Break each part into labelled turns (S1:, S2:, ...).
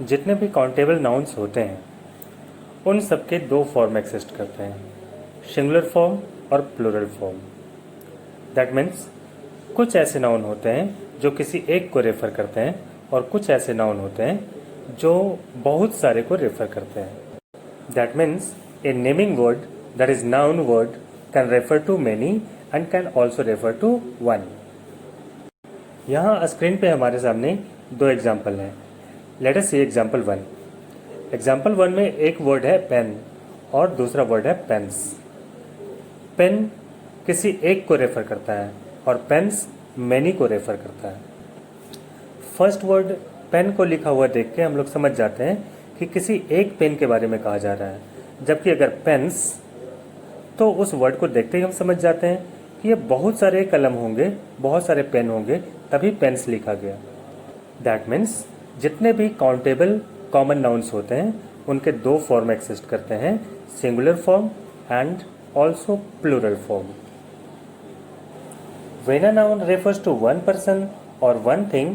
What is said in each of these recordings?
S1: जितने भी countable nouns होते हैं उन सब के दो फॉर्म एग्जिस्ट करते हैं, सिंगुलर फॉर्म और प्लूरल फॉर्म। दैट मीन्स कुछ ऐसे नाउन होते हैं जो किसी एक को रेफर करते हैं और कुछ ऐसे नाउन होते हैं जो बहुत सारे को रेफर करते हैं। That means a naming word that is noun word can refer to many and can also refer to one. यहाँ स्क्रीन पे हमारे सामने दो एग्जाम्पल हैं। Let us see example 1। Example 1 में एक वर्ड है पेन और दूसरा वर्ड है पेन्स। पेन किसी एक को रेफर करता है और पेन्स मैनी को रेफर करता है। फर्स्ट वर्ड पेन को लिखा हुआ देख के हम लोग समझ जाते हैं कि किसी एक पेन के बारे में कहा जा रहा है, जबकि अगर पेन्स तो उस वर्ड को देखते ही हम समझ जाते हैं कि ये बहुत सारे कलम होंगे, बहुत सारे पेन होंगे, तभी पेन्स लिखा गया। दैट मीन्स जितने भी काउंटेबल कॉमन नाउन्स होते हैं उनके दो फॉर्म एग्जिस्ट करते हैं, singular form and also plural form. When a noun refers to one person or one thing,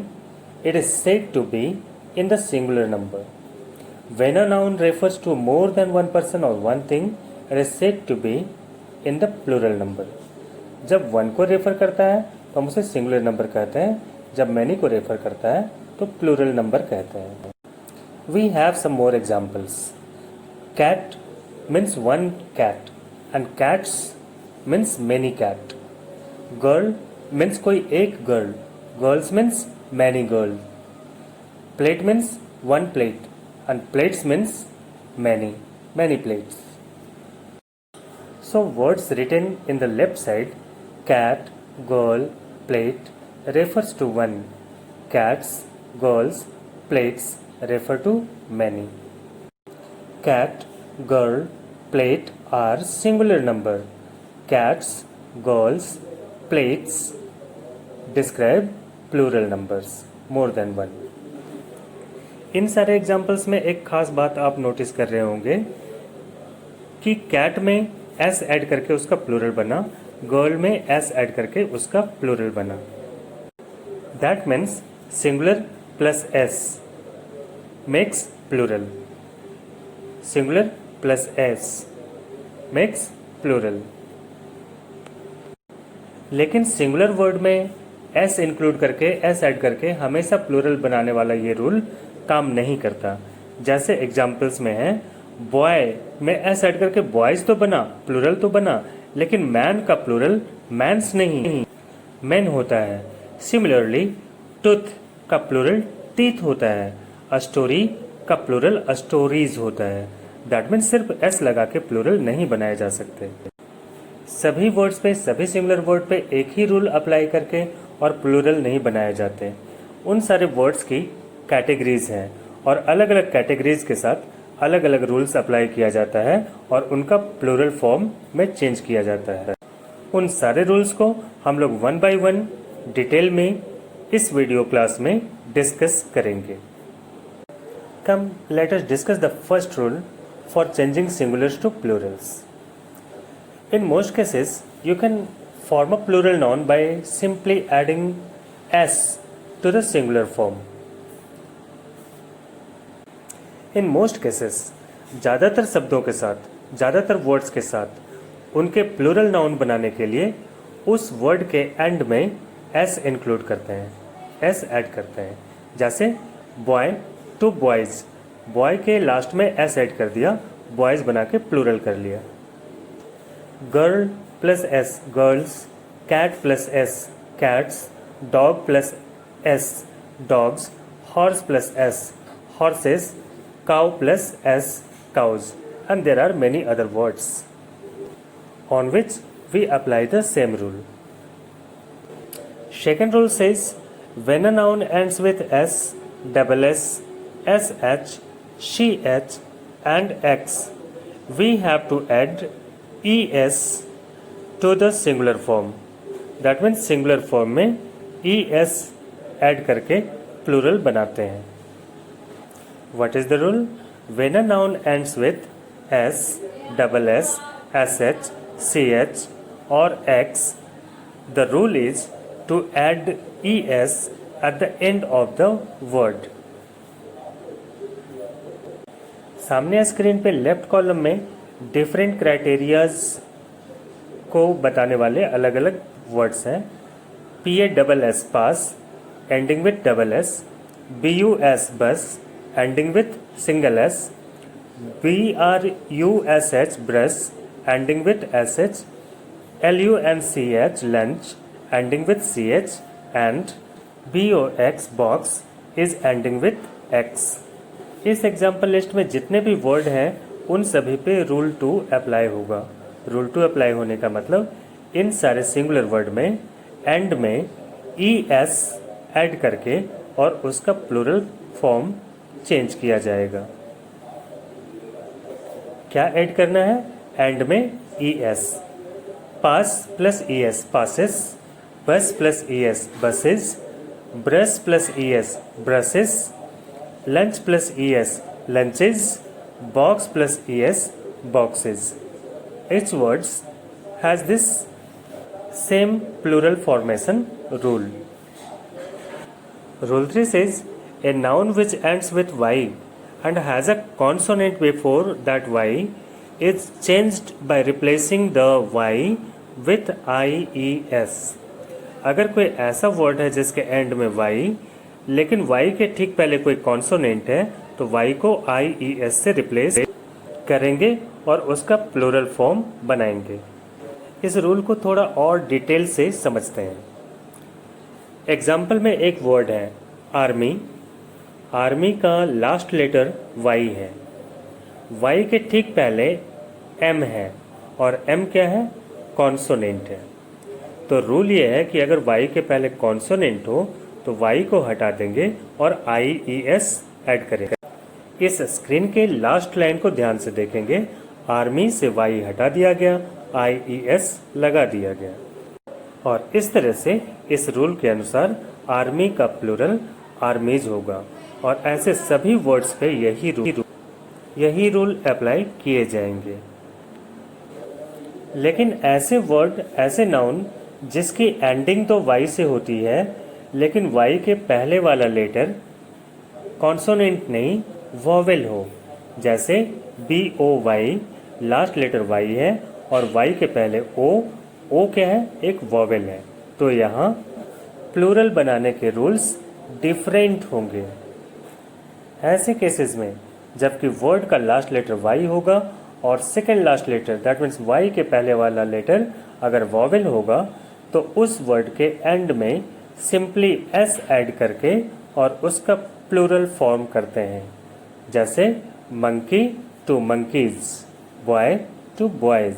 S1: it is said to be in the singular number. When a noun refers to more than one person or one thing, it is said to be in the plural number. जब one को refer करता है तो हम उसे singular number कहते हैं, जब मैनी को रेफर करता है तो प्लूरल नंबर कहते हैं। We have some more examples. Cat means one cat and cats means many cat. Girl means कोई एक girl, girls means many girls. Plate means one plate and plates means many plates. So words written in the left side, cat, girl, plate, refers to one. Cats, girls, plates refer to many. Cat, girl, plate are singular number. Cats, girls, plates describe plural numbers, more than one. इन सारे examples में एक खास बात आप notice कर रहे होंगे कि कैट में एस ऐड करके उसका प्लूरल बना, गर्ल में एस ऐड करके उसका प्लूरल बना। That means singular plus S makes plural, singular plus S makes plural. लेकिन सिंगुलर वर्ड में एस इंक्लूड करके, एस ऐड करके हमेशा प्लूरल बनाने वाला ये रूल काम नहीं करता। जैसे एग्जाम्पल्स में है, बॉय में एस ऐड करके बॉयज तो बना, प्लूरल तो बना, लेकिन मैन का प्लूरल मैंस नहीं, मैन होता है। सिमिलरली टूथ का प्लूरल टीथ होता है, अ स्टोरी का प्लूरल स्टोरीज होता है। दैट मीन्स सिर्फ एस लगा के प्लूरल नहीं बनाए जा सकते। सभी वर्ड्स पे, सभी सिंगुलर वर्ड पे एक ही रूल अप्लाई करके और प्लूरल नहीं बनाए जाते। उन सारे वर्ड्स की कैटेगरीज हैं और अलग अलग कैटेगरीज के साथ अलग अलग रूल्स अप्लाई किया जाता है और उनका प्लूरल फॉर्म में चेंज किया जाता है। उन सारे रूल्स को हम लोग वन बाय वन डिटेल में इस वीडियो क्लास में डिस्कस करेंगे। Come let us discuss the first rule for changing singulars to plurals. In most cases, you can form a plural noun by simply adding s to the singular form. In most cases, ज़्यादातर शब्दों के साथ, ज़्यादातर words के साथ उनके plural noun बनाने के लिए उस वर्ड के एंड में s इंक्लूड करते हैं, s ऐड करते हैं। जैसे बॉय टू बॉयज़, बॉय के लास्ट में s ऐड कर दिया, बॉयज़ बना के प्लूरल कर लिया। Girl plus S girls, cat plus S cats, dog plus S dogs, horse plus S horses, cow plus s cows, and there are many other words on which we apply the same rule. Second rule says when a noun ends with s, double s, sh, ch and x, we have to add es to the singular form. That means singular form में es add करके plural बनाते हैं। What is the rule? When a noun ends with s, double s, sh, ch or x, the rule is to add es at the end of the word. सामने screen पे left column में different criterias को बताने वाले अलग अलग words हैं। PASS pass ending with double S, BUS बस ending with single S, BRUSH brush ending with SH, LUNCH lunch ending with CH and BOX box is ending with X। इस example list में जितने भी word हैं उन सभी पे rule 2 apply होगा। रूल 2 अप्लाई होने का मतलब इन सारे सिंगुलर वर्ड में एंड में ES ऐड करके और उसका प्लूरल फॉर्म चेंज किया जाएगा। क्या ऐड करना है? एंड में ES। पास प्लस ES पासेस, बस plus ES buses, brush plus ES brushes, lunch plus ES lunches, box plus ES boxes. Each words has this same plural formation rule. Rule 3 says a noun which ends with Y and has a consonant before that Y is changed by replacing the Y with IES. अगर कोई ऐसा word है जिसके and में Y लेकिन y के ठीक पहले कोई कॉन्सोनेंट है तो y को IES से रिप्लेस करेंगे और उसका प्लूरल फॉर्म बनाएंगे। इस रूल को थोड़ा और डिटेल से समझते हैं। एग्जाम्पल में एक वर्ड है आर्मी। आर्मी का लास्ट लेटर y है। y के ठीक पहले m है और m क्या है? कॉन्सोनेंट है। तो रूल ये है कि अगर y के पहले कॉन्सोनेंट हो तो y को हटा देंगे और IES ऐड करेंगे। इस स्क्रीन के लास्ट लाइन को ध्यान से देखेंगे। आर्मी से y हटा दिया गया, IES लगा दिया गया और इस तरह से इस रूल के अनुसार आर्मी का प्लूरल आर्मीज होगा और ऐसे सभी वर्ड्स पे यही रूल अप्लाई किए जाएंगे। लेकिन ऐसे वर्ड, ऐसे नाउन जिसकी एंडिंग तो y से होती है लेकिन y के पहले वाला लेटर कॉन्सोनेंट नहीं वॉवेल हो, जैसे BOY लास्ट लेटर y है और y के पहले O क्या है? एक वॉवेल है। तो यहाँ प्लूरल बनाने के रूल्स डिफरेंट होंगे। ऐसे केसेस में जबकि वर्ड का लास्ट लेटर y होगा और second last letter that means y के पहले वाला लेटर अगर वॉवेल होगा तो उस वर्ड के एंड में सिंपली s ऐड करके और उसका प्लूरल फॉर्म करते हैं, जैसे monkey to monkeys, boy to boys.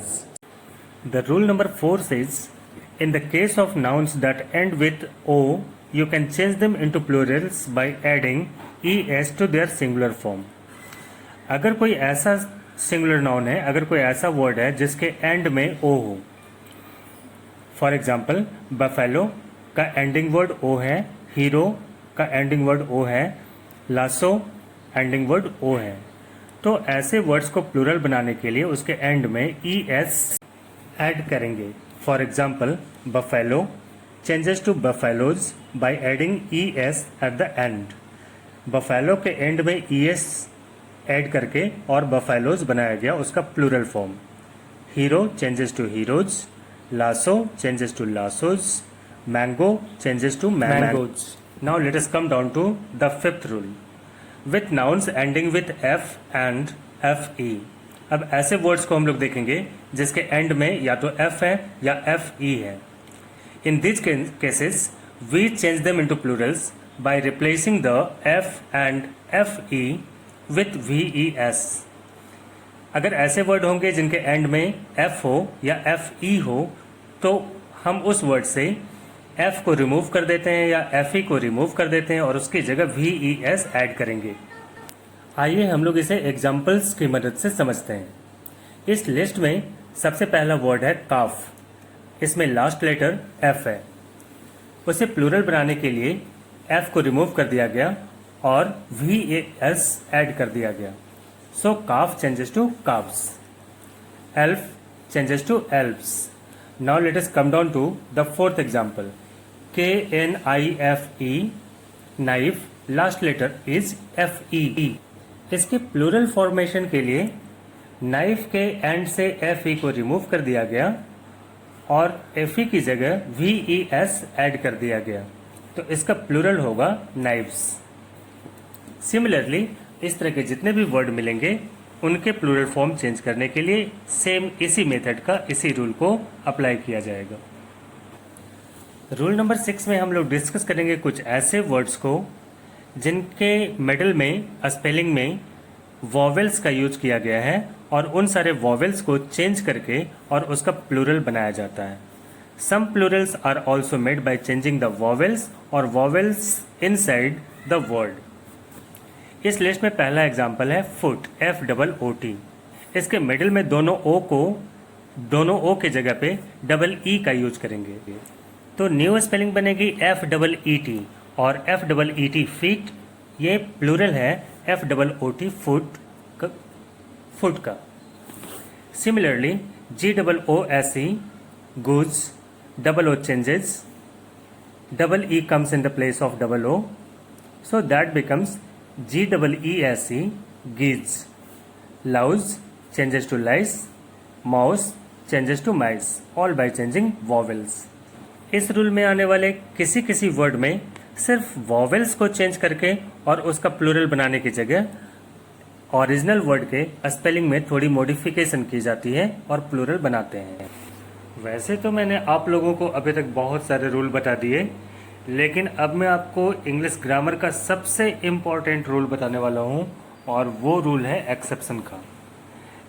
S1: The rule number 4 says in the case of nouns that end with O you can change them into plurals by adding ES to their singular form। अगर कोई ऐसा singular noun है, अगर कोई ऐसा word है जिसके and में O हो, फॉर एग्जाम्पल बफेलो का एंडिंग वर्ड ओ है, हीरो का एंडिंग वर्ड ओ है, लासो एंडिंग वर्ड ओ है, तो ऐसे वर्ड्स को प्लूरल बनाने के लिए उसके एंड में ES ऐड करेंगे। For example buffalo changes to buffaloes by adding ES at the end. Buffalo के एंड में ES ऐड करके और बफेलोज बनाया गया उसका plural form. Hero changes to heroes, lasso changes to lassos, mango changes to mangoes. Now let us come down to the fifth rule with nouns ending with F and FE। अब ऐसे words को हम लोग देखेंगे जिसके and में या तो F है या FE है। In these cases we change them into plurals by replacing the F and FE with VES। अगर ऐसे वर्ड होंगे जिनके एंड में F हो या FE हो तो हम उस वर्ड से F को रिमूव कर देते हैं या FE को रिमूव कर देते हैं और उसकी जगह VES ऐड करेंगे। आइए हम लोग इसे एग्जाम्पल्स की मदद से समझते हैं। इस लिस्ट में सबसे पहला वर्ड है काफ। इसमें लास्ट लेटर F है। उसे प्लूरल बनाने के लिए F को रिमूव कर दिया गया और VES ऐड कर दिया गया। So calf changes to calfs, elf changes to elfs. Now let us come down to the fourth example. KNIFE, knife, last letter is FE. इसके प्लूरल फॉर्मेशन के लिए नाइफ के एंड से एफ ई को remove कर दिया गया और एफ ई की जगह वी ई एस ऐड कर दिया गया, तो इसका प्लूरल होगा नाइव्स। सिमिलरली इस तरह के जितने भी वर्ड मिलेंगे उनके प्लूरल फॉर्म चेंज करने के लिए सेम इसी मेथड का, इसी रूल को अप्लाई किया जाएगा। रूल नंबर 6 में हम लोग डिस्कस करेंगे कुछ ऐसे वर्ड्स को जिनके मिडल में स्पेलिंग में वॉवेल्स का यूज किया गया है और उन सारे वॉवेल्स को चेंज करके और उसका प्लूरल बनाया जाता है। Some plurals are also made by changing the vowels और वॉवेल्स इनसाइड द वर्ड। इस लिस्ट में पहला एग्जाम्पल है फुट, FOOT। इसके मिडिल में दोनों ओ के जगह पे डबल ई का यूज करेंगे, तो न्यू स्पेलिंग बनेगी FEET और FEET फीट, ये प्लूरल है FOOT फुट का। Similarly GOOSE goods, double O changes, double E comes in the place of double O, so that becomes GEESE geese. Louse changes to lice, mouse changes to mice, all by changing vowels. इस rule में आने वाले किसी किसी word में सिर्फ vowels को change करके और उसका प्लूरल बनाने की जगह ओरिजिनल वर्ड के स्पेलिंग में थोड़ी मॉडिफिकेशन की जाती है और प्लूरल बनाते हैं। वैसे तो मैंने आप लोगों को अभी तक बहुत सारे रूल बता दिए, लेकिन अब मैं आपको इंग्लिश ग्रामर का सबसे इम्पॉर्टेंट रूल बताने वाला हूँ और वो रूल है एक्सेप्शन का।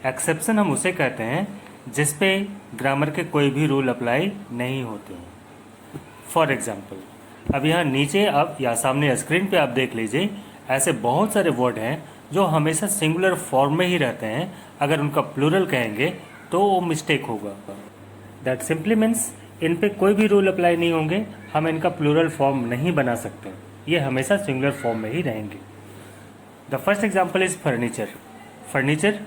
S1: एक्सेप्शन हम उसे कहते हैं जिस पे ग्रामर के कोई भी रूल अप्लाई नहीं होते हैं। फॉर एग्जाम्पल, अब यहाँ नीचे आप या सामने स्क्रीन पे आप देख लीजिए, ऐसे बहुत सारे वर्ड हैं जो हमेशा सिंगुलर फॉर्म में ही रहते हैं। अगर उनका प्लूरल कहेंगे तो वो मिस्टेक होगा। दैट सिंपली मीन्स इन पे कोई भी रूल अप्लाई नहीं होंगे, हम इनका प्लूरल फॉर्म नहीं बना सकते, ये हमेशा सिंगुलर फॉर्म में ही रहेंगे। The first example is furniture. Furniture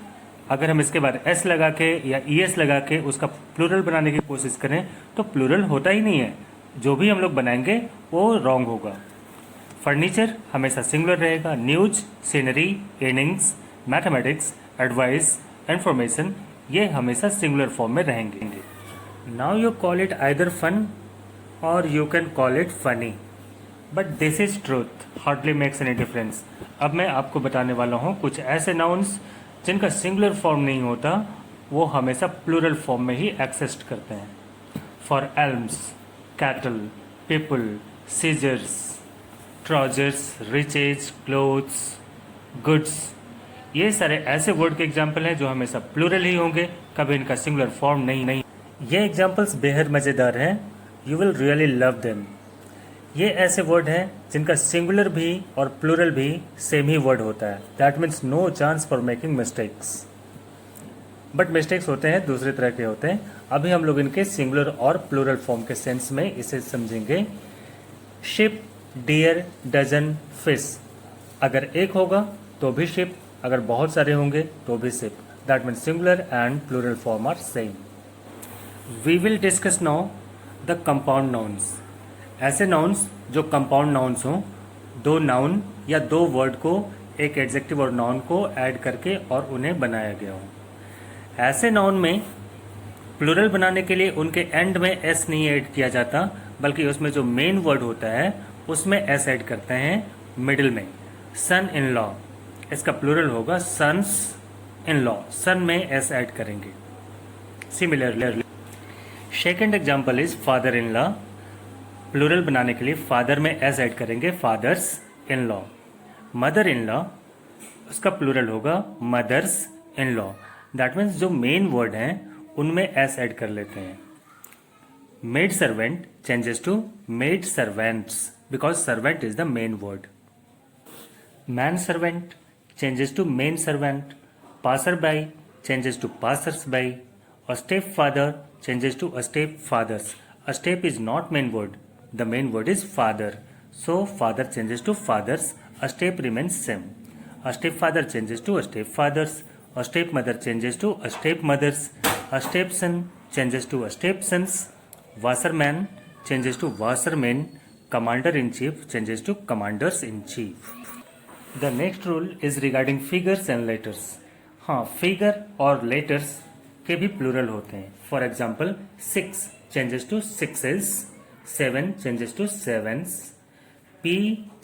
S1: अगर हम इसके बाद एस लगा के या ES लगा के उसका प्लूरल बनाने की कोशिश करें तो प्लूरल होता ही नहीं है, जो भी हम लोग बनाएंगे वो रॉन्ग होगा। फर्नीचर हमेशा सिंगुलर रहेगा। News, scenery, innings, mathematics, advice, information, ये हमेशा सिंगुलर फॉर्म में रहेंगे। Now you call it either fun or you can call it funny, but this is truth, hardly makes any difference. अब मैं आपको बताने वाला हूँ कुछ ऐसे नाउन्स जिनका सिंगुलर फॉर्म नहीं होता, वो हमेशा प्लूरल फॉर्म में ही एक्सिस्ट करते हैं। For alms, cattle, people, scissors, trousers, riches, clothes, goods, ये सारे ऐसे वर्ड के एग्जाम्पल हैं जो हमेशा प्लूरल ही होंगे, कभी इनका सिंगुलर फॉर्म नहीं। ये एग्जाम्पल्स बेहद मज़ेदार हैं, you will really love them. ये ऐसे वर्ड हैं जिनका सिंगुलर भी और प्लूरल भी सेम ही वर्ड होता है। That means no chance for making mistakes, but mistakes होते हैं दूसरे तरह के होते हैं। अभी हम लोग इनके सिंगुलर और प्लूरल फॉर्म के सेंस में इसे समझेंगे। Sheep, deer, dozen, fish. अगर एक होगा तो भी शिप, अगर बहुत सारे होंगे तो भी sheep. That means singular and plural form are same. We will discuss now the compound nouns. ऐसे नाउन्स जो कंपाउंड नाउन्स हों, दो नाउन या दो वर्ड को एक एडजेक्टिव और नाउन को ऐड करके और उन्हें बनाया गया हो। ऐसे नाउन में प्लूरल बनाने के लिए उनके एंड में एस नहीं ऐड किया जाता, बल्कि उसमें जो मेन वर्ड होता है उसमें एस ऐड करते हैं मिडिल में। सन इन लॉ, इसका प्लूरल होगा सन्स इन लॉ, सन में एस ऐड करेंगे। Similarly second example is father in law. Plural बनाने के लिए फादर में एस ऐड करेंगे, fathers in law. Mother in law, उसका प्लूरल होगा mothers in law. That means जो मेन वर्ड हैं उनमें एस ऐड कर लेते हैं। Maid servant changes to maid servants because servant is the main word. Man servant changes to main servant. Passerby changes to passers-by. A stepfather changes to a stepfathers. A step is not main word. The main word is father. So father changes to fathers. A step remains same. A stepfather changes to a stepfathers. A stepmother changes to a stepmothers. A stepson changes to a stepsons. Washerman changes to washermen. Commander-in-chief changes to commanders-in-chief. The next rule is regarding figures and letters. हाँ, figure और letters के भी plural होते हैं। For example 6 changes to sixes, 7 changes to sevens, P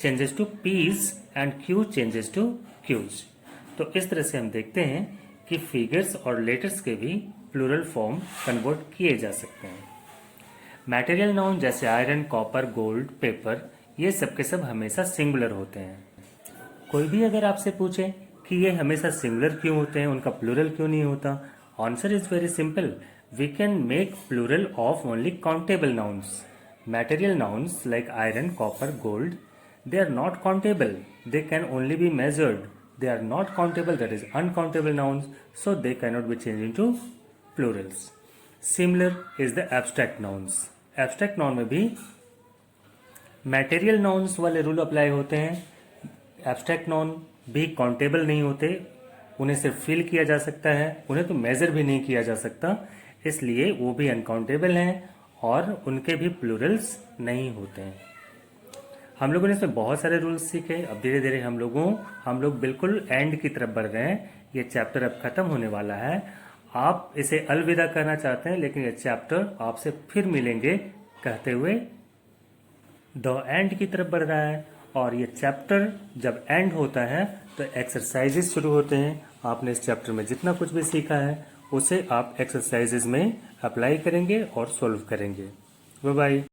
S1: changes to P's and Q changes to Q's। तो इस तरह से हम देखते हैं कि फिगर्स और लेटर्स के भी प्लूरल फॉर्म कन्वर्ट किए जा सकते हैं। मटेरियल नाउन जैसे आयरन, कॉपर, गोल्ड, पेपर, ये सब के सब हमेशा सिंगुलर होते हैं। कोई भी अगर आपसे पूछे कि ये हमेशा सिंगुलर क्यों होते हैं, उनका प्लूरल क्यों नहीं होता, answer is very simple. We can make plural of only countable nouns. Material nouns like iron, copper, gold, they are not countable. They can only be measured. They are not countable, that is uncountable nouns, so they cannot be changed into plurals. Similar is the abstract nouns. Abstract noun में भी material nouns वाले rule apply होते हैं। Abstract noun भी countable नहीं होते, उन्हें सिर्फ फील किया जा सकता है, उन्हें तो मेजर भी नहीं किया जा सकता, इसलिए वो भी अनकाउंटेबल हैं और उनके भी प्लूरल्स नहीं होते हैं। हम लोगों ने इसमें बहुत सारे रूल्स सीखे। अब धीरे धीरे हम लोग बिल्कुल एंड की तरफ बढ़ रहे हैं। ये चैप्टर अब खत्म होने वाला है। आप इसे अलविदा करना चाहते हैं, लेकिन ये चैप्टर आपसे फिर मिलेंगे कहते हुए द एंड की तरफ बढ़ रहा है। और ये चैप्टर जब एंड होता है तो एक्सरसाइजेस शुरू होते हैं। आपने इस चैप्टर में जितना कुछ भी सीखा है उसे आप एक्सरसाइजेज में अप्लाई करेंगे और सॉल्व करेंगे। Bye bye.